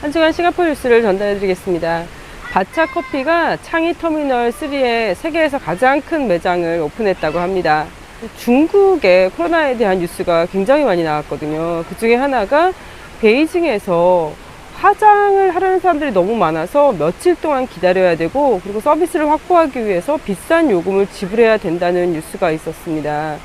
한 주간 싱가포르 뉴스를 전달해 드리겠습니다. 바차 커피가 창이 터미널 3에 세계에서 가장 큰 매장을 오픈했다고 합니다. 중국의 코로나에 대한 뉴스가 굉장히 많이 나왔거든요. 그 중에 하나가 베이징에서 화장을 하려는 사람들이 너무 많아서 며칠 동안 기다려야 되고, 그리고 서비스를 확보하기 위해서 비싼 요금을 지불해야 된다는 뉴스가 있었습니다.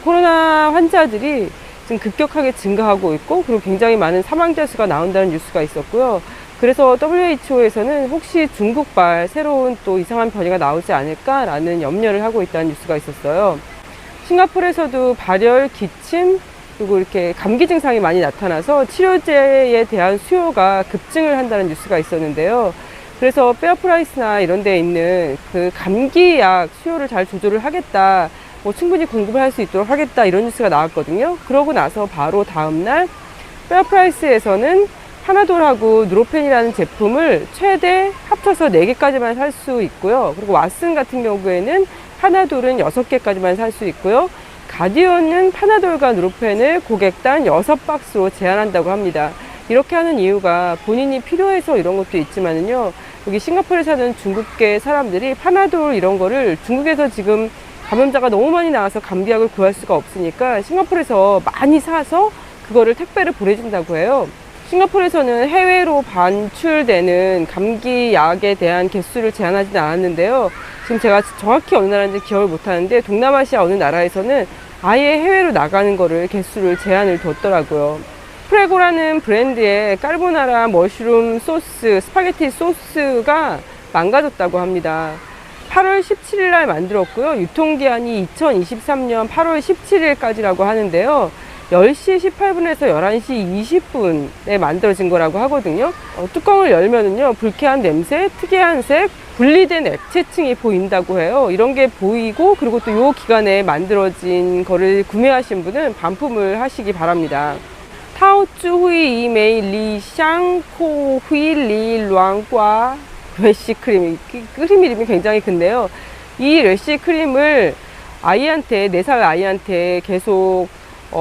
코로나 환자들이 지금 급격하게 증가하고 있고, 그리고 굉장히 많은 사망자 수가 나온다는 뉴스가 있었고요. 그래서 WHO에서는 혹시 중국발 새로운 또 이상한 변이가 나오지 않을까라는 염려를 하고 있다는 뉴스가 있었어요. 싱가포르에서도 발열, 기침, 그리고 이렇게 감기 증상이 많이 나타나서 치료제에 대한 수요가 급증을 한다는 뉴스가 있었는데요. 그래서 페어프라이스나 이런 데에 있는 그 감기약 수요를 잘 조절을 하겠다, 충분히 공급을 할 수 있도록 하겠다, 이런 뉴스가 나왔거든요. 그러고 나서 바로 다음날 페어프라이스에서는 파나돌하고 누로펜이라는 제품을 최대 합쳐서 4개까지만 살 수 있고요. 그리고 왓슨 같은 경우에는 파나돌은 6개까지만 살 수 있고요. 가디언은 파나돌과 누로펜을 고객당 6박스로 제한한다고 합니다. 이렇게 하는 이유가 본인이 필요해서 이런 것도 있지만은요, 여기 싱가포르에 사는 중국계 사람들이 파나돌 이런 거를 중국에서 지금 감염자가 너무 많이 나와서 감기약을 구할 수가 없으니까 싱가포르에서 많이 사서 그거를 택배를 보내준다고 해요. 싱가포르에서는 해외로 반출되는 감기약에 대한 개수를 제한하지는 않았는데요. 지금 제가 정확히 어느 나라인지 기억을 못하는데 동남아시아 어느 나라에서는 아예 해외로 나가는 거를 개수를 제한을 뒀더라고요. 프레고라는 브랜드의 까르보나라 머쉬룸 소스, 스파게티 소스가 망가졌다고 합니다. 8월 17일 날 만들었고요. 유통기한이 2023년 8월 17일까지라고 하는데요. 10시 18분에서 11시 20분에 만들어진 거라고 하거든요. 뚜껑을 열면은요, 불쾌한 냄새, 특이한 색, 분리된 액체층이 보인다고 해요. 이런 게 보이고, 그리고 또 요 기간에 만들어진 거를 구매하신 분은 반품을 하시기 바랍니다. 타오쭈 후이 이메이 리샹코 후이 리 랑과 래쉬 크림, 크림 이름이 굉장히 큰데요. 이 래쉬 크림을 아이한테, 4살 아이한테 계속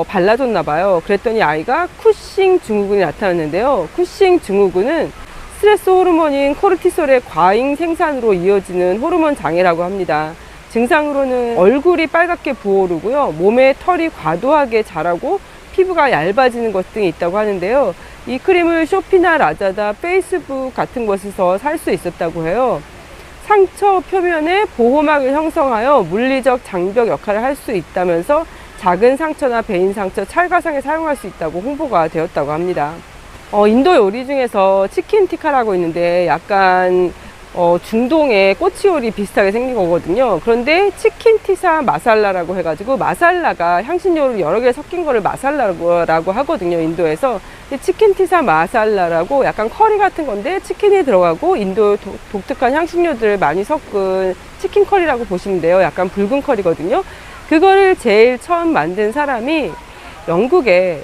발라줬나 봐요. 그랬더니 아이가 쿠싱 증후군이 나타났는데요. 쿠싱 증후군은 스트레스 호르몬인 코르티솔의 과잉 생산으로 이어지는 호르몬 장애라고 합니다. 증상으로는 얼굴이 빨갛게 부어오르고요, 몸에 털이 과도하게 자라고 피부가 얇아지는 것 등이 있다고 하는데요. 이 크림을 쇼피나 라자다, 페이스북 같은 곳에서 살 수 있었다고 해요. 상처 표면에 보호막을 형성하여 물리적 장벽 역할을 할 수 있다면서 작은 상처나 베인 상처, 찰과상에 사용할 수 있다고 홍보가 되었다고 합니다. 인도 요리 중에서 치킨 티카라고 있는데 약간 중동의 꼬치 요리 비슷하게 생긴 거거든요. 그런데 치킨 티사 마살라라고 해가지고, 마살라가 향신료를 여러 개 섞인 거를 마살라라고 하거든요, 인도에서. 치킨 티사 마살라라고 약간 커리 같은 건데 치킨이 들어가고 인도 독특한 향신료들을 많이 섞은 치킨 커리라고 보시면 돼요. 약간 붉은 커리거든요. 그거를 제일 처음 만든 사람이 영국에,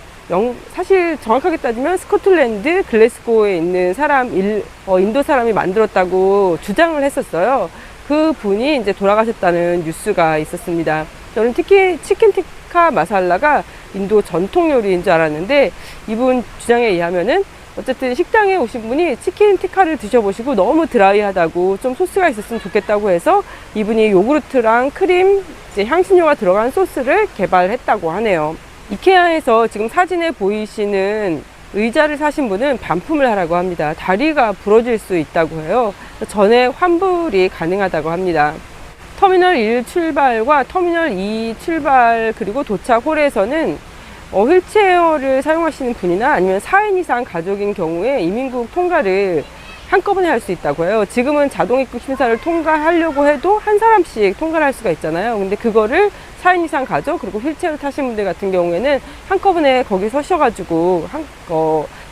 사실 정확하게 따지면 스코틀랜드 글래스고에 있는 사람, 인도 사람이 만들었다고 주장을 했었어요. 그 분이 이제 돌아가셨다는 뉴스가 있었습니다. 저는 특히 치킨 티카 마살라가 인도 전통 요리인 줄 알았는데, 이분 주장에 의하면은 어쨌든 식당에 오신 분이 치킨 티카를 드셔보시고 너무 드라이하다고, 좀 소스가 있었으면 좋겠다고 해서 이분이 요구르트랑 크림, 이제 향신료가 들어간 소스를 개발했다고 하네요. 이케아에서 지금 사진에 보이시는 의자를 사신 분은 반품을 하라고 합니다. 다리가 부러질 수 있다고 해요. 전액 환불이 가능하다고 합니다. 터미널 1 출발과 터미널 2 출발 그리고 도착 홀에서는 휠체어를 사용하시는 분이나 아니면 4인 이상 가족인 경우에 이민국 통과를 한꺼번에 할 수 있다고 해요. 지금은 자동 입국 심사를 통과하려고 해도 한 사람씩 통과를 할 수가 있잖아요. 근데 그거를 4인 이상 가족 그리고 휠체어를 타신 분들 같은 경우에는 한꺼번에 거기 서셔가지고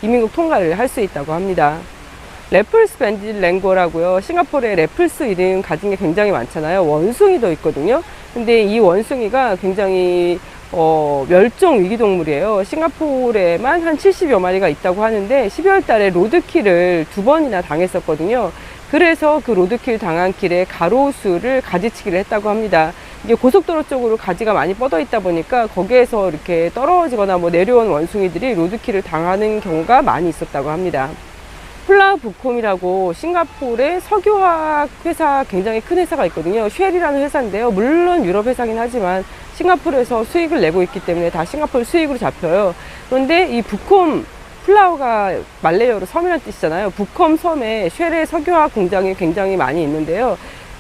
이민국 통과를 할 수 있다고 합니다. 래플스 밴드 랭고라고요. 싱가포르에 래플스 이름 가진 게 굉장히 많잖아요. 원숭이도 있거든요. 근데 이 원숭이가 굉장히 멸종 위기 동물이에요. 싱가포르에만 한 70여 마리가 있다고 하는데 12월 달에 로드킬을 2번이나 당했었거든요. 그래서 그 로드킬 당한 길에 가로수를 가지치기를 했다고 합니다. 이게 고속도로 쪽으로 가지가 많이 뻗어 있다 보니까 거기에서 이렇게 떨어지거나 내려온 원숭이들이 로드킬을 당하는 경우가 많이 있었다고 합니다. 플라부콤이라고 싱가포르의 석유화학 회사, 굉장히 큰 회사가 있거든요. 쉘이라는 회사인데요. 물론 유럽 회사긴 하지만 싱가포르에서 수익을 내고 있기 때문에 다 싱가포르 수익으로 잡혀요. 그런데 이 부콤, 플라우가 말레이어로 섬이라는 뜻이잖아요. 부콤 섬에 쉘의 석유화학 공장이 굉장히 많이 있는데요.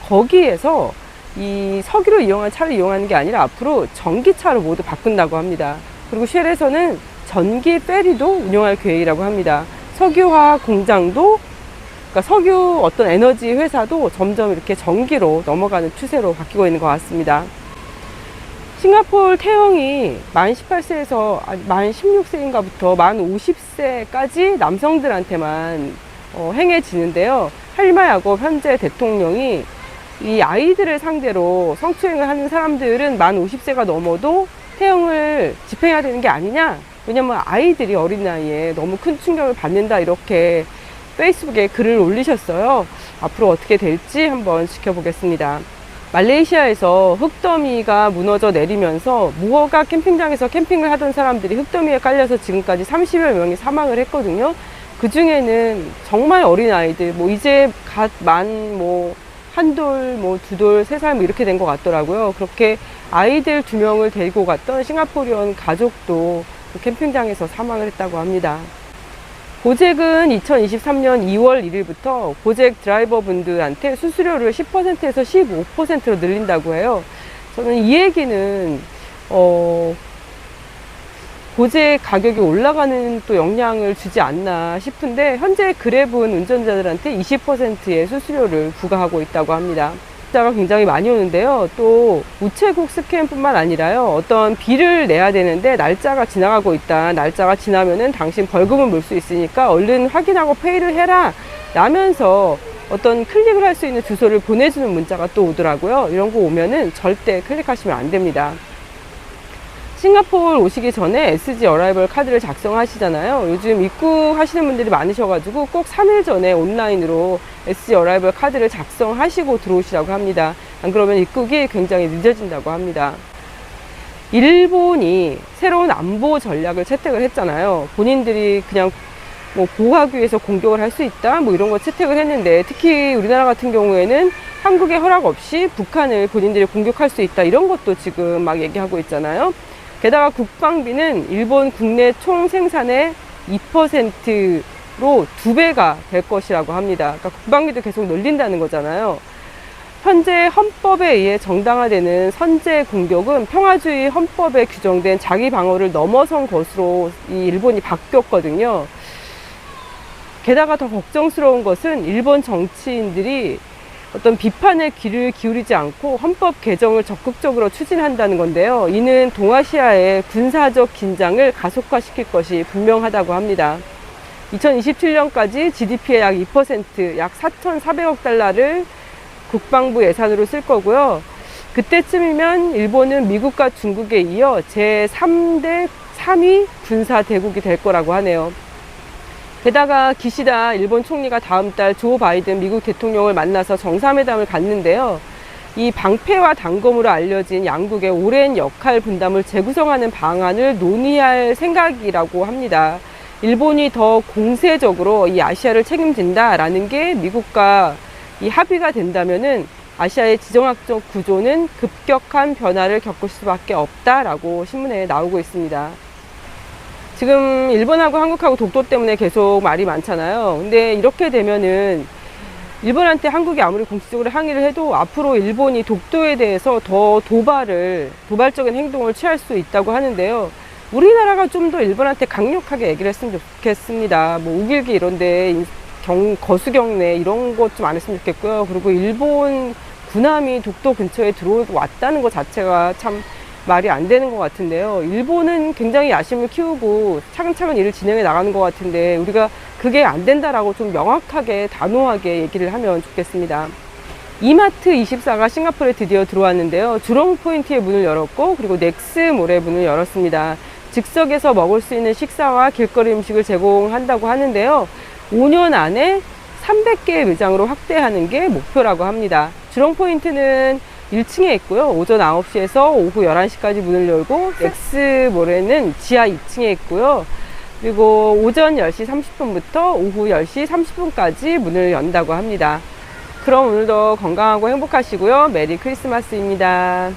거기에서 이 석유를 이용한 차를 이용하는 게 아니라 앞으로 전기차로 모두 바꾼다고 합니다. 그리고 쉘에서는 전기 페리도 운영할 계획이라고 합니다. 석유화학 공장도, 그러니까 석유 어떤 에너지 회사도 점점 이렇게 전기로 넘어가는 추세로 바뀌고 있는 것 같습니다. 싱가포르 태형이 만 18세에서 만 16세인가부터 만 50세까지 남성들한테만 행해지는데요. 할마야곱 현재 대통령이 이 아이들을 상대로 성추행을 하는 사람들은 만 50세가 넘어도 태형을 집행해야 되는 게 아니냐, 왜냐면 아이들이 어린 나이에 너무 큰 충격을 받는다, 이렇게 페이스북에 글을 올리셨어요. 앞으로 어떻게 될지 한번 지켜보겠습니다. 말레이시아에서 흙더미가 무너져 내리면서 무허가 캠핑장에서 캠핑을 하던 사람들이 흙더미에 깔려서 지금까지 30여 명이 사망을 했거든요. 그 중에는 정말 어린 아이들, 뭐 이제 갓 만 한 돌, 두 돌, 3살 이렇게 된 것 같더라고요. 그렇게 아이들 2명을 데리고 갔던 싱가포르인 가족도 그 캠핑장에서 사망을 했다고 합니다. 고잭은 2023년 2월 1일부터 고잭 드라이버 분들한테 수수료를 10%에서 15%로 늘린다고 해요. 저는 이 얘기는 고잭 가격이 올라가는 또 영향을 주지 않나 싶은데, 현재 그랩은 운전자들한테 20%의 수수료를 부과하고 있다고 합니다. 숫자가 굉장히 많이 오는데요. 또 우체국 스캔뿐만 아니라요, 어떤 비를 내야 되는데 날짜가 지나가고 있다, 날짜가 지나면은 당신 벌금을 물 수 있으니까 얼른 확인하고 페이를 해라 라면서 어떤 클릭을 할 수 있는 주소를 보내주는 문자가 또 오더라고요. 이런 거 오면은 절대 클릭하시면 안 됩니다. 싱가포르 오시기 전에 SG 어라이벌 카드를 작성하시잖아요. 요즘 입국하시는 분들이 많으셔가지고 꼭 3일 전에 온라인으로 SG 어라이벌 카드를 작성하시고 들어오시라고 합니다. 안 그러면 입국이 굉장히 늦어진다고 합니다. 일본이 새로운 안보 전략을 채택을 했잖아요. 본인들이 그냥 보호하기 위해서 공격을 할 수 있다, 이런 거 채택을 했는데, 특히 우리나라 같은 경우에는 한국의 허락 없이 북한을 본인들이 공격할 수 있다, 이런 것도 지금 막 얘기하고 있잖아요. 게다가 국방비는 일본 국내 총 생산의 2%로 2배가 될 것이라고 합니다. 그러니까 국방비도 계속 늘린다는 거잖아요. 현재 헌법에 의해 정당화되는 선제 공격은 평화주의 헌법에 규정된 자기 방어를 넘어선 것으로 이 일본이 바뀌었거든요. 게다가 더 걱정스러운 것은 일본 정치인들이 어떤 비판의 귀를 기울이지 않고 헌법 개정을 적극적으로 추진한다는 건데요. 이는 동아시아의 군사적 긴장을 가속화시킬 것이 분명하다고 합니다. 2027년까지 GDP의 약 2%, 약 4,400억 달러를 국방부 예산으로 쓸 거고요. 그때쯤이면 일본은 미국과 중국에 이어 제3대 3위 군사대국이 될 거라고 하네요. 게다가 기시다 일본 총리가 다음 달 조 바이든 미국 대통령을 만나서 정상회담을 갖는데요. 이 방패와 단검으로 알려진 양국의 오랜 역할 분담을 재구성하는 방안을 논의할 생각이라고 합니다. 일본이 더 공세적으로 이 아시아를 책임진다라는 게 미국과 이 합의가 된다면은 아시아의 지정학적 구조는 급격한 변화를 겪을 수밖에 없다라고 신문에 나오고 있습니다. 지금 일본하고 한국하고 독도 때문에 계속 말이 많잖아요. 근데 이렇게 되면은 일본한테 한국이 아무리 공식적으로 항의를 해도 앞으로 일본이 독도에 대해서 더 도발적인 행동을 취할 수 있다고 하는데요. 우리나라가 좀 더 일본한테 강력하게 얘기를 했으면 좋겠습니다. 우길기 이런데 거수경례 이런 것 좀 안 했으면 좋겠고요. 그리고 일본 군함이 독도 근처에 들어왔다는 것 자체가 참 말이 안 되는 것 같은데요. 일본은 굉장히 야심을 키우고 차근차근 일을 진행해 나가는 것 같은데, 우리가 그게 안 된다라고 좀 명확하게 단호하게 얘기를 하면 좋겠습니다. 이마트24가 싱가포르에 드디어 들어왔는데요. 주롱 포인트의 문을 열었고, 그리고 넥스몰의 문을 열었습니다. 즉석에서 먹을 수 있는 식사와 길거리 음식을 제공한다고 하는데요. 5년 안에 300개의 매장으로 확대하는 게 목표라고 합니다. 주롱 포인트는 1층에 있고요. 오전 9시에서 오후 11시까지 문을 열고, 넥스몰에는 지하 2층에 있고요. 그리고 오전 10시 30분부터 오후 10시 30분까지 문을 연다고 합니다. 그럼 오늘도 건강하고 행복하시고요. 메리 크리스마스입니다.